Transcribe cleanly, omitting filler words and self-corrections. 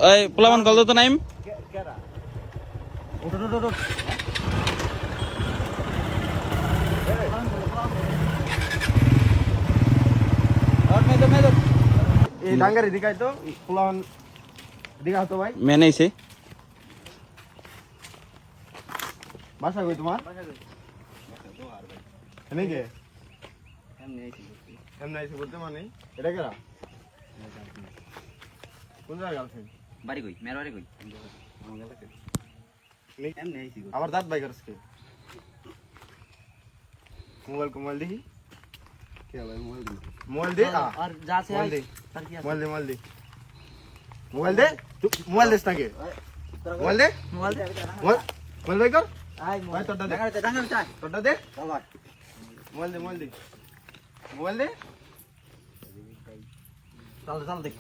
এই পোলামান কল তো নাইম এই ডাঙ্গারি দিকাই তো পোলামান দিকা হতো ভাই মেনেছে বাসা কই তোমার এনে কে এমনি আইছে বলতে মানে এটা কেরা কোন জায়গা গার্লফ্রেন্ড বাড়ি কই মেয়ের বাড়ি কই আবার দাঁত বাই করছে মোবাইল দেখি কে ভাই মোবাইল দে আর যা আছে মোবাইল দে তার কি আছে মোবাইল দে মোবাইল দেস নাকি মোবাইল দে মোবাইল দে মোবাইল বাই কর আই ভাই তোরটা দে ডাঙ্গার চাই তোরটা দে চল ভাই মোবাইল দে চল দেখ